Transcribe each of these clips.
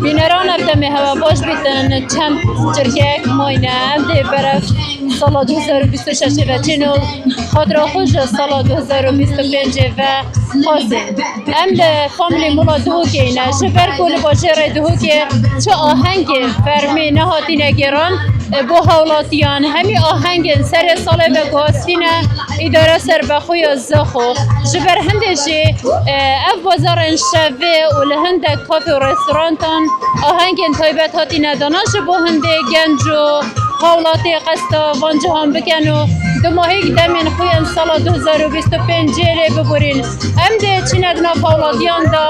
بینران افدم هوا باش بیتن چند چرکه ماینه ام ده برف سال 2026 و چینو خاطر خوش سال 2025 و خازن ام ده فامیلی مولا دهو که اینه جبر کل باجر دهو که چه آهنگ فرمی نهاتی نگران با حولاتیان همی آهنگ سر سال به گاستینه اداره سر بخوی زخو جبر هندشی اف بازار شوه و لهنده کافه و رستورانتان آهنگ تایبت هاتی نداناش با هنده گنج و حولاتی قستا وانجه هم بکن و دو ماهی دمین خوین سال 2025 لی ببورین ام ده چیند ناف حولاتیان دا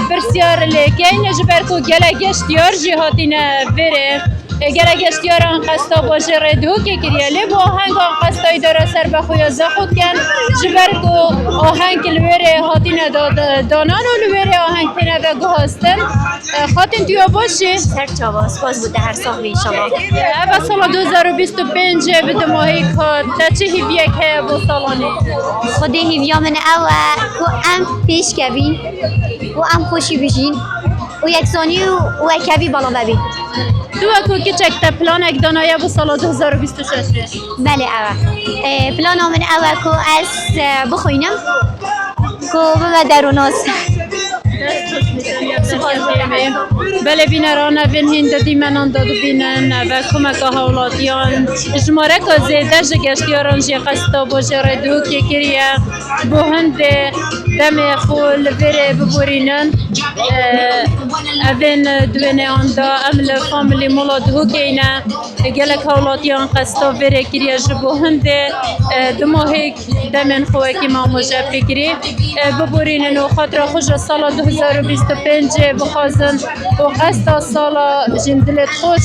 برسیار لیکین جبر کو گله گشتیار جی هاتی نویره گله گشتیاران قستا باشه ردو که کریه لی با آهنگ آن قستای داره سر بخوی زخود کن جبر کو آهنگ لویره هاتی ندانان و لویره آهنگ تینه و گوهستن خاطن تویا باشی؟ سر چاواز باز بوده هر سال انشالله. اول سال 2025 به ماهی کار تا چه هیویه که با سالانه؟ خودی هیویا من اوه که ام پیش کبین و ام خوشی بجین و یک ثانی و کبی بالا ببین. تو اکو که چکت پلان اک دانایه با سال 2026 بله اوه پلان من اوه که از بخوینم که بمه دروناز بله بینران اوین هنده دیمنان دادو بینن و کمک حولاتیان جماره که زیده جگشتیاران جی قستا باشه ردو که کریه بو هنده دم خول بره ببورینن اوین دوینه آندا امل فامیلی مولا دهو که اینه گلک حولاتیان قستا بره کریه جبو هنده دماهی دمین خواه که ما مجب بکری ببورینن و خاطر خوش سال 2025 بخوازن و قصد سال جندلت خوش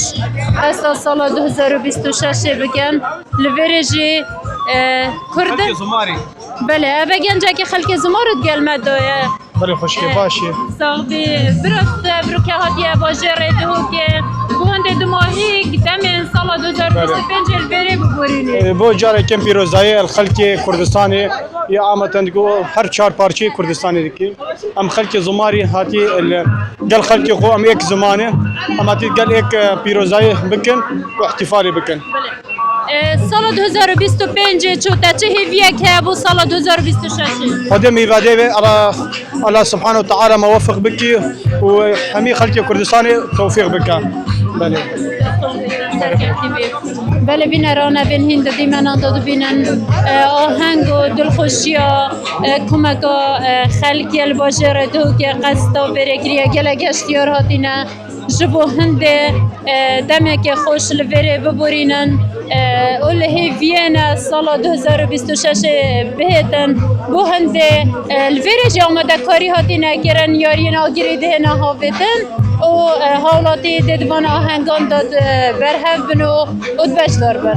قصد سال 2026 بگن لویرجی کرد بله اوه گنجه که خلک زمارت گل مدایه بله خوشکی باشی ساقی برفت برو که هاتیه باجه ردهو که بونده دو ماهی دمین سال 2025 البری ببورینی بو جاره کم پیروزایی الخلک کردستانی یا آمتند گو هر چهار پارچه کردستانی دکی ام خلک زماری هاتی گل خلک خو ام یک زمانه ام هاتی گل یک پیروزایی بکن و احتفالی بکن سال 2025 چوتا چه هیویه که بو سال 2026 خدمه ایواده و الله سبحانه وتعالى موفق بکی و همی خلک کردستانی توفیق بکن بله بله بینران اوین هند دیمنان دادو بینن آهنگ و دلخوشی ها کمک خلکی الباجر دو که قصدا بره کریه گله گشتیار هاتینه جبو هند دمه که خوش لوره ببورینن اول هیوینا سال 2026 بهتن بو هند لوره جا آمده کاری هاتینه کرن یارین آگیری دهنه هاویتن و حالاتی دیدوان آهنگان داد برهف بنو ادبش دار بر